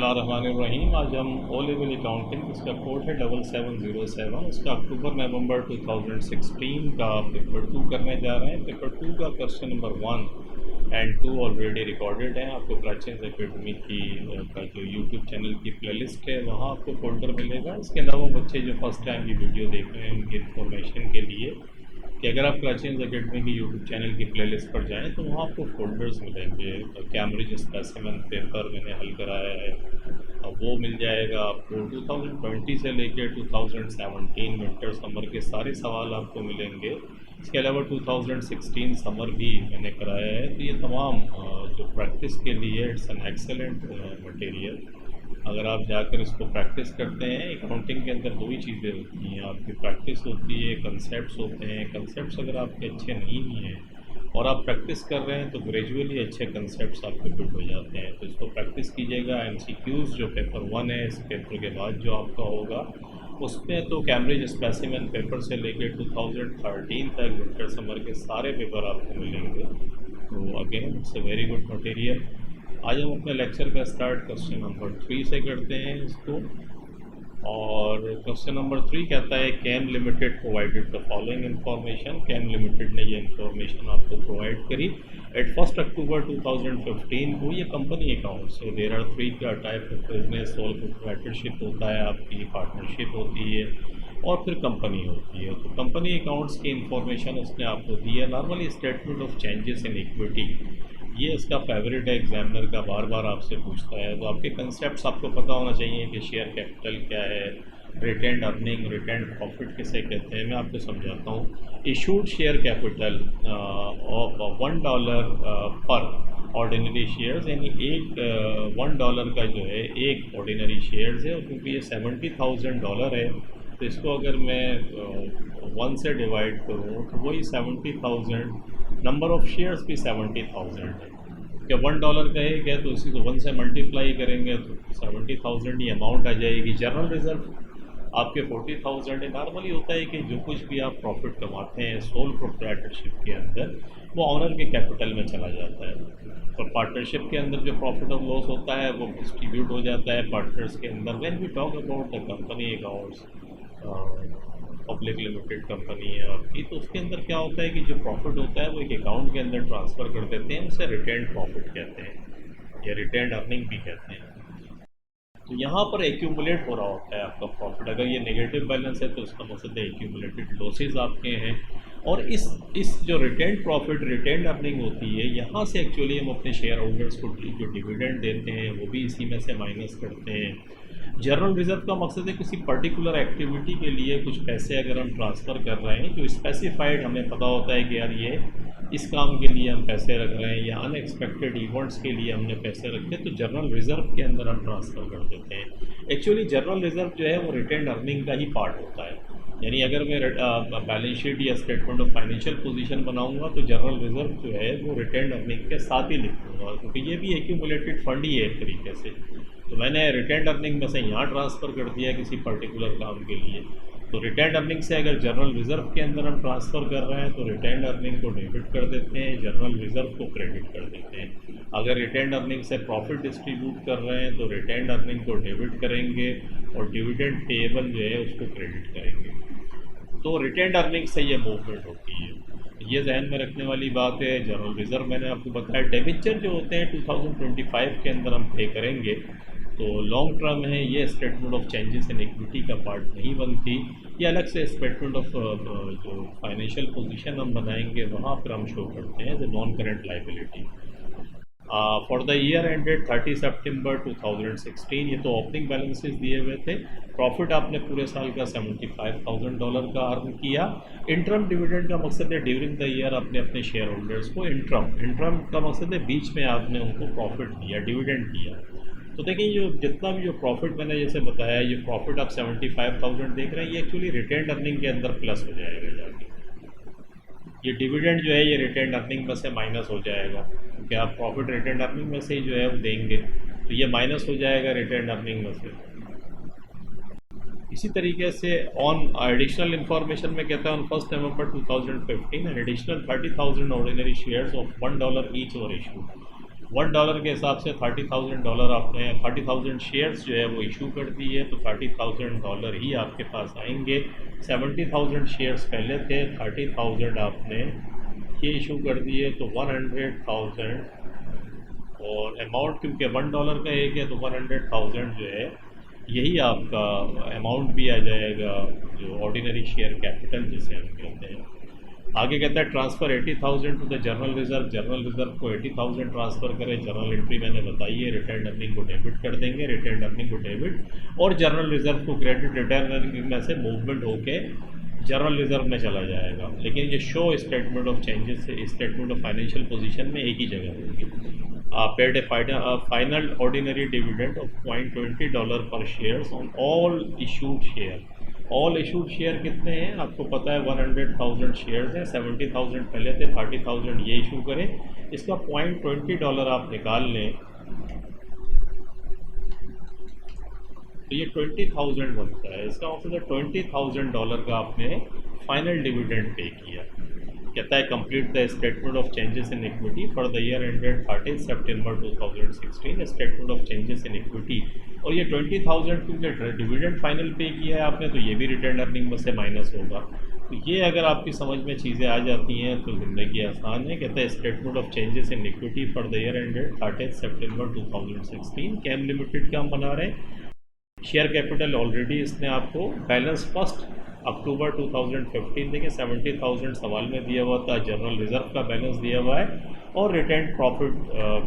बिस्मिल्लाहिर्रहमानिर्रहीम। आज हम ओ लेवल अकाउंटिंग, इसका कोड है 7707, उसका अक्टूबर नवंबर 2016 का पेपर 2 करने जा रहे हैं। पेपर 2 का question number 1 and 2 already recorded है। आपको प्राचीन एकेडमी की का जो यूट्यूब चैनल की प्लेलिस्ट है वहाँ आपको फोल्डर मिलेगा। इसके अलावा बच्चे जो फर्स्ट टाइम ये वीडियो देख रहे हैं उनकी इन्फॉर्मेशन के लिए कि अगर आप प्राचीन एकेडमी की यूट्यूब चैनल की प्लेलिस्ट पर जाएं तो वहाँ आपको फोल्डर्स मिलेंगे। कैम्ब्रिज स्पेसिमेन पेपर मैंने हल कराया है, अब वो मिल जाएगा आपको। 2020 से लेकर 2017 विंटर समर के सारे सवाल आपको मिलेंगे। इसके अलावा 2016 समर भी मैंने कराया है। तो ये तमाम जो प्रैक्टिस के लिए इट्स एन एक्सेलेंट मटेरियल। अगर आप जाकर इसको प्रैक्टिस करते हैं, अकाउंटिंग के अंदर दो ही चीज़ें होती हैं, आपकी प्रैक्टिस होती है, कंसेप्ट्स होते हैं। कंसेप्ट्स अगर आपके अच्छे नहीं भी हैं और आप प्रैक्टिस कर रहे हैं तो ग्रेजुअली अच्छे कंसेप्ट्स आपके बिल्ड हो जाते हैं। तो इसको प्रैक्टिस कीजिएगा। MCQs जो पेपर 1 है, इस पेपर के बाद जो आपका होगा उसमें तो कैम्ब्रिज स्पेसिमेन पेपर से लेकर 2013 तक विंटर समर के सारे पेपर आपको मिलेंगे। तो again it's a very good material. आज हम अपने लेक्चर का स्टार्ट क्वेश्चन नंबर 3 से करते हैं इसको। और क्वेश्चन नंबर 3 कहता है Cam limited provided the following information. Cam limited ने ये इन्फॉर्मेशन आपको प्रोवाइड करी एट 1 अक्टूबर 2015 को। ये कंपनी अकाउंट से there are 3 type of business. Sole proprietorship होता है, आपकी पार्टनरशिप होती है और फिर कंपनी होती है। तो कंपनी अकाउंट्स की इन्फॉर्मेशन उसने आपको दी है। Normally statement of changes in equity ये इसका फेवरेट है, एग्जामिनर का बार बार आपसे पूछता है। तो आपके कंसेप्ट्स आपको पता होना चाहिए कि शेयर कैपिटल क्या है, रिटेन्ड अर्निंग, रिटेन्ड प्रॉफिट किसे कहते हैं। मैं आपको समझाता हूँ। इशूड शेयर कैपिटल ऑफ $1 पर ऑर्डिनरी शेयर्स, यानी $1 का जो है एक ऑर्डिनरी शेयर्स है। और क्योंकि ये $70,000 है तो इसको अगर मैं 1 से डिवाइड करूँ तो वही 70,000, नंबर ऑफ शेयर्स भी 70,000 है। क्या $1 का एक है तो इसी को 1 से मल्टीप्लाई करेंगे तो 70,000 ही अमाउंट आ जाएगी। जनरल रिजर्व आपके 40,000 है। नॉर्मली होता है कि जो कुछ भी आप प्रॉफिट कमाते हैं सोल प्रोप्राइटरशिप के अंदर वो ऑनर के कैपिटल में चला जाता है। और पार्टनरशिप के अंदर जो प्रॉफिट और लॉस होता है वो डिस्ट्रीब्यूट हो जाता है पार्टनर्स के अंदर। When we talk about the company accounts, public limited company है आपकी, तो उसके अंदर क्या होता है कि जो प्रॉफिट होता है वो एक अकाउंट के अंदर ट्रांसफ़र कर देते हैं। उसे रिटेन्ड प्रॉफिट कहते हैं या रिटेन्ड अर्निंग भी कहते हैं। तो यहाँ पर एक्यूमुलेट हो रहा होता है आपका प्रॉफिट। अगर ये नेगेटिव बैलेंस है तो उसका मतलब है एक्यूमुलेटेड लॉसेस आपके हैं। और इस जो रिटेन्ड प्रॉफिट, रिटेन्ड अर्निंग होती है, यहाँ से एक्चुअली हम अपने शेयर होल्डर्स को जो डिविडेंड देते हैं वो भी इसी में से माइनस करते हैं। जनरल रिजर्व का मकसद है किसी पर्टिकुलर एक्टिविटी के लिए कुछ पैसे अगर हम ट्रांसफ़र कर रहे हैं जो स्पेसिफाइड हमें पता होता है कि यार ये इस काम के लिए हम पैसे रख रहे हैं या अनएक्सपेक्टेड इवेंट्स के लिए हमने पैसे रखे हैं, तो जनरल रिजर्व के अंदर हम ट्रांसफ़र कर देते हैं। एक्चुअली जनरल रिजर्व जो है वो रिटेन्ड अर्निंग का ही पार्ट होता है। यानी अगर मैं बैलेंस शीट या स्टेटमेंट ऑफ फाइनेंशियल पोजीशन बनाऊंगा तो जनरल रिजर्व जो है वो रिटेन्ड अर्निंग के साथ ही लिख दूँगा, क्योंकि ये भी एक्यूमुलेटेड फंड ही है एक तरीके से। तो मैंने रिटेन्ड अर्निंग में से यहाँ ट्रांसफ़र कर दिया किसी पर्टिकुलर काम के लिए। तो रिटेन्ड अर्निंग से अगर जनरल रिजर्व के अंदर हम ट्रांसफ़र कर रहे हैं तो रिटेन्ड अर्निंग को डेबिट कर देते हैं, जनरल रिजर्व को क्रेडिट कर देते हैं। अगर रिटेन्ड अर्निंग से प्रॉफिट डिस्ट्रीब्यूट कर रहे हैं तो रिटेन्ड अर्निंग को डेबिट करेंगे और डिविडेंड पेएबल जो है उसको क्रेडिट करेंगे। तो रिटेन्ड अर्निंग से ये मूवमेंट होती है, ये जहन में रखने वाली बात है। जनरल रिजर्व मैंने आपको बताया। डिबेंचर जो होते हैं 2025 के अंदर हम पे करेंगे तो लॉन्ग टर्म है, ये statement of changes in equity का पार्ट नहीं बनती। ये अलग से स्टेटमेंट ऑफ जो फाइनेंशियल पोजीशन हम बनाएंगे वहाँ पर हम शो करते हैं the non current liability. For the year ended 30 September 2016, ये तो ओपनिंग बैलेंसेस दिए हुए थे। प्रॉफिट आपने पूरे साल का $75,000 का अर्न किया। इंटरम डिविडेंड का मकसद है ड्यूरिंग द ईयर आपने अपने शेयर होल्डर्स को इंटरम का मकसद है बीच में आपने उनको प्रॉफिट दिया, डिविडेंड दिया। तो देखिए जो जितना भी जो प्रॉफिट मैंने जैसे बताया, ये प्रॉफिट आप 75,000 देख रहे हैं, ये एक्चुअली रिटेन्ड अर्निंग के अंदर प्लस हो जाएगा जाके। ये डिविडेंड जो है ये रिटेन्ड अर्निंग में से माइनस हो जाएगा, क्योंकि आप प्रॉफिट रिटेन्ड अर्निंग में से ही जो है वो देंगे, तो ये माइनस हो जाएगा रिटेन्ड अर्निंग में से। इसी तरीके से ऑन एडिशनल इन्फॉर्मेशन में कहता है on 1 November 2015 an additional 30,000 ordinary shares of $1 each were issued. $1 के हिसाब से $30,000 आपने 30,000 शेयर्स जो है वो इशू कर दी है, तो $30,000 ही आपके पास आएंगे। 70,000 शेयर्स पहले थे, 30,000 आपने ये इशू कर दिए, तो 100,000, और अमाउंट क्योंकि $1 का एक है तो 100,000 जो है यही आपका अमाउंट भी आ जाएगा, जो ऑर्डिनरी शेयर कैपिटल जिसे हम कहते हैं। आगे कहता है transfer 80,000 to the general reserve. General reserve को 80,000 ट्रांसफ़र करें। जनरल एंट्री मैंने बताई है, रिटर्न अर्निंग को डेबिट कर देंगे, रिटर्न अर्निंग को डेबिट, और जनरल रिजर्व को क्रेडिट। रिटर्न अर्निंग में से मूवमेंट होके जनरल रिजर्व में चला जाएगा, लेकिन ये शो स्टेटमेंट ऑफ चेंजेस से स्टेटमेंट ऑफ फाइनेंशियल पोजीशन में एक ही जगह होगी। Paid a final ordinary dividend of $0.20 per shares on all issued share। All issued share कितने हैं आपको पता है, 100,000 शेयर्स हैं। 70,000 पहले थे, 30,000 ये इशू करें। इसका $0.20 आप निकाल लें तो ये 20,000 बनता है। इसका मतलब $20,000 का आपने फाइनल डिविडेंड पे किया। कहता है complete the statement of changes in equity for the year ended 30 September 2016। Statement of changes in equity, और ये 20,000 क्योंकि डिविडेंड फाइनल पे किया है आपने, तो ये भी रिटर्न अर्निंग में से माइनस होगा। तो ये अगर आपकी समझ में चीज़ें आ जाती हैं तो ज़िंदगी आसान है। कहता है statement of changes in equity for the year ended 30 September 2016। Cam limited का हम बना रहे हैं। शेयर कैपिटल ऑलरेडी इसने आपको बैलेंस 1 अक्टूबर 2015 देखिए 70,000 सवाल में दिया हुआ था। जनरल रिजर्व का बैलेंस दिया हुआ है, और रिटेन प्रॉफिट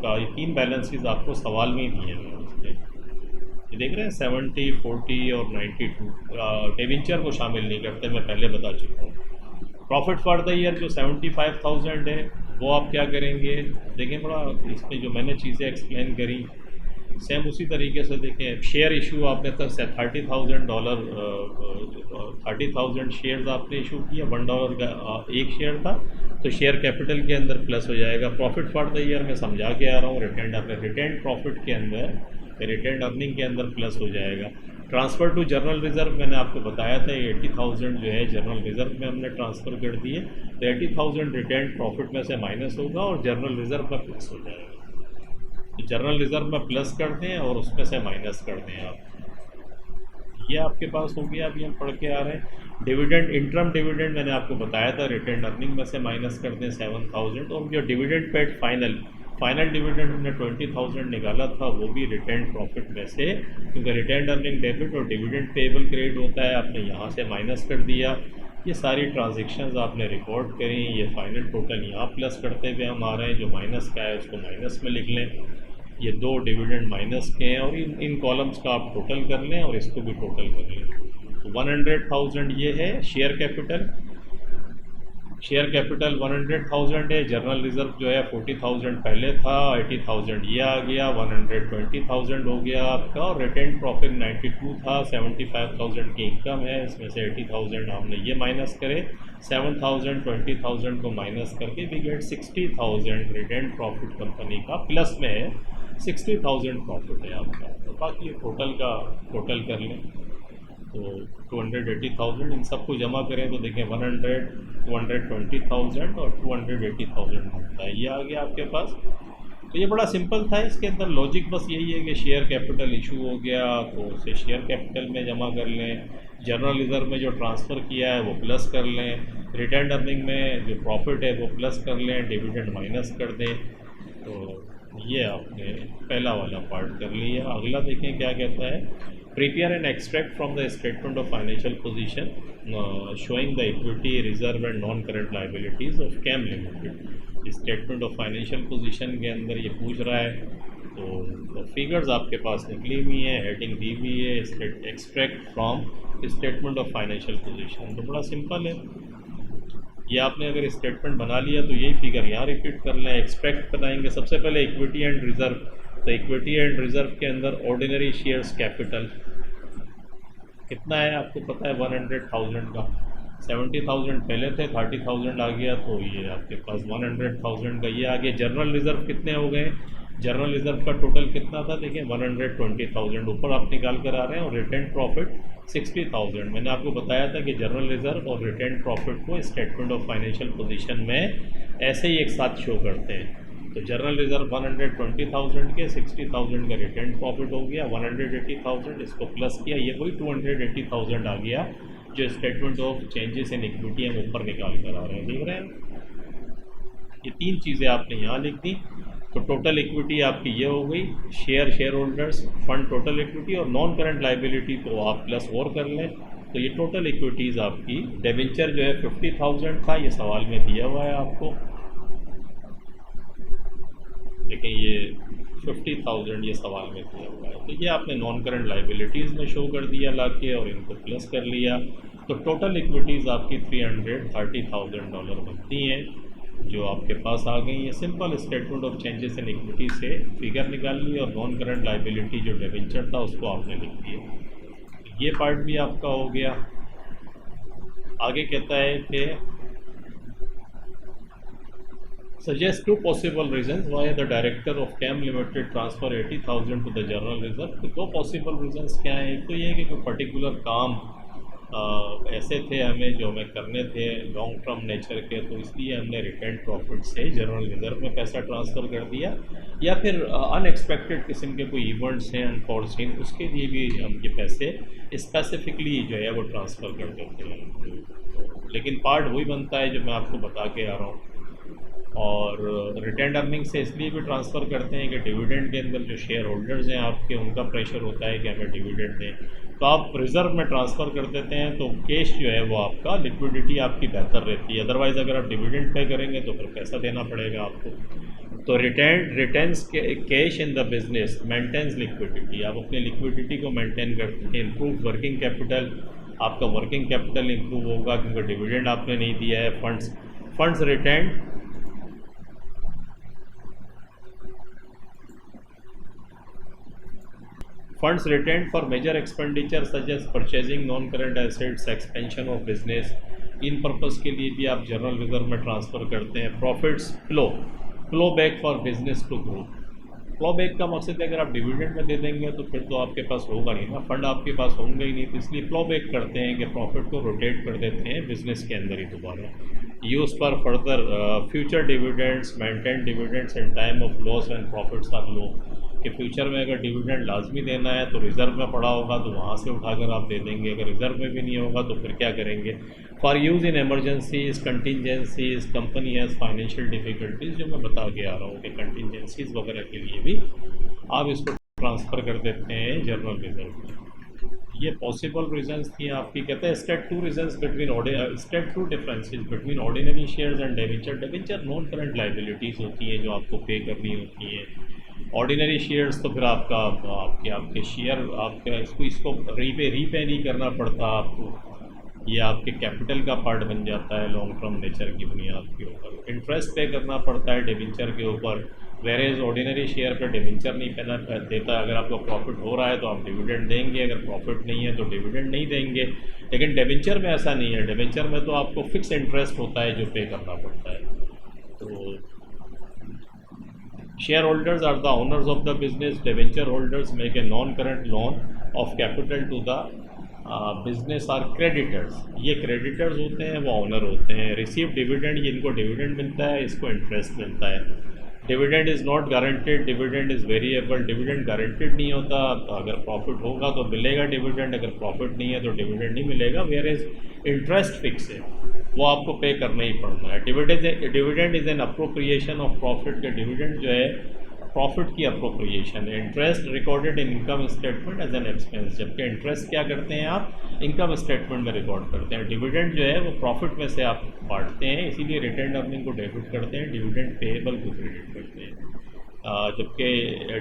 का ये 3 बैलेंसेस आपको सवाल में ही दिए हुए हैं। ये देख रहे हैं 70, 40 और 92 डिवेंचर को शामिल नहीं करते, मैं पहले बता चुका हूँ। प्रॉफिट फॉर द ईयर जो 75,000 है वो आप क्या करेंगे, देखें थोड़ा इसमें जो मैंने चीज़ें एक्सप्लेन करी सेम उसी तरीके से देखें। शेयर इशू आपने तक से $30,000 शेयर्स आपने इशू किया, $1 का एक शेयर था, तो शेयर कैपिटल के अंदर प्लस हो जाएगा। प्रॉफिट फॉर द ईयर में समझा के आ रहा हूँ, रिटेन प्रॉफिट के अंदर, रिटेन अर्निंग के अंदर प्लस हो जाएगा। ट्रांसफ़र टू जनरल रिजर्व मैंने आपको बताया था, 80,000 जो है जनरल रिजर्व में हमने ट्रांसफ़र कर दिए, तो 80,000 रिटेन प्रॉफिट में से माइनस होगा और जनरल रिजर्व में प्लस हो जाएगा। जनरल रिजर्व में प्लस कर दें और उसमें से माइनस कर दें आप। ये आपके पास हो गया। अभी हम पढ़ के आ रहे हैं डिविडेंड, इंटरम डिविडेंड मैंने आपको बताया था, रिटेन अर्निंग में से माइनस कर दें 7,000, और जो डिविडेंड पेड फाइनल डिविडेंड हमने 20,000 निकाला था, वो भी रिटेन प्रॉफिट में से, क्योंकि रिटेन अर्निंग डेबिट और डिविडेंड पेएबल क्रेडिट होता है, आपने यहाँ से माइनस कर दिया। ये सारी ट्रांजेक्शन्स आपने रिकॉर्ड करी। ये फाइनल टोटल यहाँ प्लस करते हुए हम आ रहे हैं, जो माइनस का है उसको माइनस में लिख लें। ये 2 डिविडेंड माइनस के हैं, और इन कॉलम्स का आप टोटल कर लें और इसको भी टोटल कर लें। तो 100,000 ये है शेयर कैपिटल। शेयर कैपिटल 100,000 है। जनरल रिजर्व जो है 40,000 पहले था, 80,000 ये आ गया, 120,000 हो गया आपका, और रिटेन प्रॉफिट 92 था, 75,000 की इनकम है, इसमें से 80,000 हमने ये माइनस करे, 7,000 20,000 को माइनस करके we get 60,000 retained profit company का प्लस में है, 60,000 प्रॉफिट है आपका। तो बाकी ये टोटल कर लें तो 280,000, इन सबको जमा करें तो देखें 100, 220,000 और 280,000 बनता है। ये आ गया आपके पास। तो ये बड़ा सिंपल था, इसके अंदर लॉजिक बस यही है कि शेयर कैपिटल इशू हो गया तो उसे शेयर कैपिटल में जमा कर लें, जनरल रिजर्व में जो ट्रांसफ़र किया है वो प्लस कर लें, रिटेन अर्निंग में जो प्रॉफिट है वो प्लस कर लें, डिविडेंड माइनस कर दें। तो ये आपने पहला वाला पार्ट कर लिया। अगला देखें क्या कहता है, prepare an extract from the statement of financial position showing the equity, reserve and non-current liabilities of CAM Limited। Statement of financial position के अंदर ये पूछ रहा है, तो फिगर्स आपके पास निकली हुई हैं, हेडिंग दी हुई है, extract from statement of financial position. तो बड़ा सिंपल है, ये आपने अगर स्टेटमेंट बना लिया तो यही फिगर यहाँ रिपीट कर लें। एक्सट्रैक्ट बनाएंगे सबसे पहले इक्विटी एंड रिजर्व, तो इक्विटी एंड रिजर्व के अंदर ऑर्डिनरी शेयर्स कैपिटल कितना है आपको पता है, 100,000 का, 70,000 पहले थे, 30,000 आ गया, तो ये आपके पास 100,000 का ये आ गया। जनरल रिजर्व कितने हो गए, जनरल रिजर्व का टोटल कितना था देखिए 120,000 ऊपर आप निकाल कर आ रहे हैं, और रिटेन प्रॉफिट 60,000। मैंने आपको बताया था कि जनरल रिजर्व और रिटेन प्रॉफिट को स्टेटमेंट ऑफ फाइनेंशियल पोजीशन में ऐसे ही एक साथ शो करते हैं। तो जनरल रिजर्व 120,000 के 60,000 का रिटेन प्रॉफिट हो गया, 180,000 इसको प्लस किया, ये वही 280,000 आ गया जो statement of changes in equity हम ऊपर निकाल कर आ रहे हैं। देख रहे हैं, ये तीन चीज़ें आपने यहाँ लिख दी। तो टोटल इक्विटी आपकी ये हो गई, share holders fund total equity, और नॉन करंट लाइबिलिटी को आप प्लस और कर लें। तो ये टोटल इक्विटीज़ आपकी, डेवेंचर जो है 50,000 था, ये सवाल में दिया हुआ है आपको, देखिए ये 50,000 ये सवाल में दिया हुआ है। तो ये आपने नॉन करंट लाइबिलिटीज़ में शो कर दिया ला के, और इनको प्लस कर लिया। तो टोटल इक्विटीज़ आपकी $330,000 बनती हैं जो आपके पास आ गई। ये simple statement of changes in equity से फिगर निकाल ली, और नॉन करंट लाइबिलिटी जो डिवेंचर था उसको आपने लिख दिया। ये पार्ट भी आपका हो गया। आगे कहता है कि suggest two possible reasons why the director of CAM Limited transfer 80,000 to the general reserve। तो दो पॉसिबल रीजंस क्या है? एक तो ये है कि कोई पर्टिकुलर काम ऐसे थे हमें जो हमें करने थे लॉन्ग टर्म नेचर के, तो इसलिए हमने रिटेन प्रॉफिट से जनरल रिजर्व में पैसा ट्रांसफ़र कर दिया, या फिर अनएक्सपेक्टेड किस्म के कोई इवेंट्स हैं अनफॉर्चून, उसके लिए भी हम ये पैसे स्पेसिफिकली जो है वो ट्रांसफ़र कर देते हैं। लेकिन पार्ट वही बनता है जो मैं आपको बता के आ रहा हूँ। और रिटेन अर्निंग से इसलिए भी ट्रांसफ़र करते हैं कि डिविडेंड के अंदर जो शेयर होल्डर्स हैं आपके, उनका प्रेशर होता है कि हमें डिविडेंड दें, तो आप रिज़र्व में ट्रांसफ़र कर देते हैं, तो कैश जो है वो आपका, लिक्विडिटी आपकी बेहतर रहती है। अदरवाइज़ अगर आप डिविडेंड पे करेंगे तो फिर पैसा देना पड़ेगा आपको। तो retains cash in the business maintains liquidity, आप अपनी लिक्विडिटी को मेंटेन करते हैं। इम्प्रूव वर्किंग कैपिटल, आपका वर्किंग कैपिटल इम्प्रूव होगा क्योंकि डिविडेंड आपने नहीं दिया है। Funds retained, funds retained for major expenditure such as purchasing non-current assets, expansion of business, in purpose के लिए भी आप जनरल रिजर्व में ट्रांसफ़र करते हैं। Profits flow back for business to grow, flow back का मकसद है अगर आप डिविडेंड में दे देंगे तो फिर तो आपके पास होगा नहीं ना, फंड आपके पास होंगे ही नहीं, तो इसलिए फ्लो बैक करते हैं कि प्रॉफिट को रोटेट कर देते हैं बिजनेस के अंदर ही दोबारा। Use for further future dividends, maintain dividends in time of loss and profits are low, कि फ्यूचर में अगर डिविडेंड लाजमी देना है तो रिज़र्व में पड़ा होगा तो वहाँ से उठाकर आप दे देंगे, अगर रिज़र्व में भी नहीं होगा तो फिर क्या करेंगे। For use in emergencies, contingencies, company has financial difficulties, जो मैं बता के आ रहा हूँ कि कंटिजेंसीज वगैरह के लिए भी आप इसको ट्रांसफ़र कर देते हैं जनरल रिजर्व में। ये पॉसिबल रीजंस थी आपकी। कहते हैं state two differences between ordinary shares and debenture. Debenture non current liabilities होती हैं जो आपको पे करनी होती हैं। ऑर्डिनरी शेयर्स तो फिर आपके शेयर आपका इसको रीपे नहीं करना पड़ता आपको, ये आपके कैपिटल का पार्ट बन जाता है लॉन्ग टर्म नेचर की बुनियाद के ऊपर। इंटरेस्ट पे करना पड़ता है डिवेंचर के ऊपर, वेरेज ऑर्डिनरी शेयर पर डिवेंचर नहीं देता। अगर आपको प्रॉफिट हो रहा है तो आप डिविडेंड देंगे, अगर प्रॉफिट नहीं है तो डिविडेंड नहीं देंगे। लेकिन डिवेंचर में ऐसा नहीं है, डिवेंचर में तो आपको फिक्स इंटरेस्ट होता है जो पे करना पड़ता है। तो shareholders are the owners of the business, debenture holders make a non-current loan of capital to the business are creditors, ये creditors होते हैं, वो owner होते हैं। receive dividend, ये इनको dividend मिलता है, इसको interest मिलता है। Dividend is not guaranteed, dividend is variable, dividend guaranteed नहीं होता, अगर प्रॉफिट होगा तो मिलेगा डिविडेंड, अगर प्रॉफिट नहीं है तो डिविडेंड नहीं मिलेगा। वेयर इज इंटरेस्ट फिक्स है, वो आपको पे करना ही पड़ना है। Dividend is an appropriation of profit, के डिविडेंड जो है प्रॉफिट की अप्रोप्रिएशन है। Interest recorded in income statement as an expense, जबकि इंटरेस्ट क्या करते हैं आप इनकम स्टेटमेंट में रिकॉर्ड करते हैं। डिविडेंड जो है वो प्रॉफिट में से आप बांटते हैं, इसीलिए रिटेन अर्निंग को डेबिट करते हैं, डिविडेंड पेएबल को क्रेडिट करते हैं। जबकि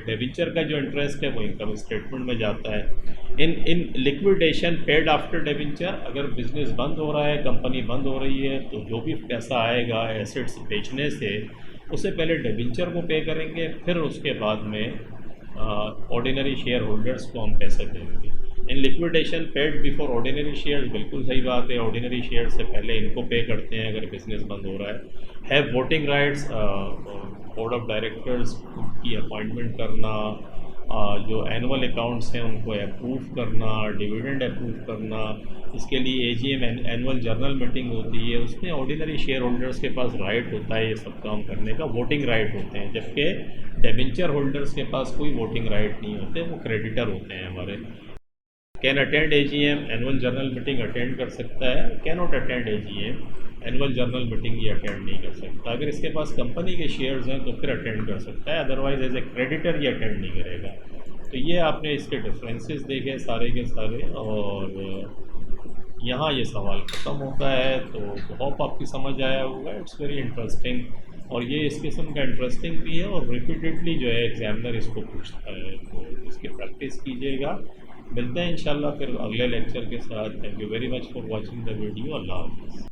डिवेंचर का जो इंटरेस्ट है वो इनकम स्टेटमेंट में जाता है। इन लिक्विडेशन पेड आफ्टर डिवेंचर, अगर बिजनेस बंद हो रहा है, कंपनी बंद हो रही है, तो जो भी पैसा आएगा एसेट्स बेचने से उससे पहले डिवेंचर को पे करेंगे, फिर उसके बाद में ऑर्डिनरी शेयर होल्डर्स को हम पैसे देंगे। इन liquidation paid before ordinary shares, बिल्कुल सही बात है, ऑर्डिनरी शेयर से पहले इनको पे करते हैं अगर बिजनेस बंद हो रहा है। Have voting rights, board of directors की अपॉइंटमेंट करना, जो एनुअल अकाउंट्स हैं उनको अप्रूव करना, डिविडेंड अप्रूव करना, इसके लिए एजीएम एनुअल जर्नल मीटिंग होती है, उसमें ऑर्डिनरी शेयर होल्डर्स के पास राइट होता है ये सब काम करने का, वोटिंग राइट होते हैं, जबकि डिबेंचर होल्डर्स के पास कोई वोटिंग राइट नहीं होते, वो क्रेडिटर होते हैं हमारे। Can attend AGM annual journal meeting attend कर सकता है, can not attend AGM annual journal meeting ये अटेंड नहीं कर सकता। अगर इसके पास कंपनी के शेयर्स हैं तो फिर अटेंड कर सकता है, अदरवाइज एज ए क्रेडिटर ये अटेंड नहीं करेगा। तो ये आपने इसके डिफरेंसेस देखे सारे के सारे, और यहाँ ये सवाल ख़त्म होता है। तो होप आपकी समझ आया होगा। इट्स वेरी इंटरेस्टिंग, और ये इस किस्म का इंटरेस्टिंग भी है, और रिपीटेडली जो है एग्जामिनर इसको पूछता है, तो इसकी प्रैक्टिस कीजिएगा। मिलते हैं इंशाल्लाह फिर अगले लेक्चर के साथ। Thank you very much for watching the video. अल्लाह हाफ़िज़।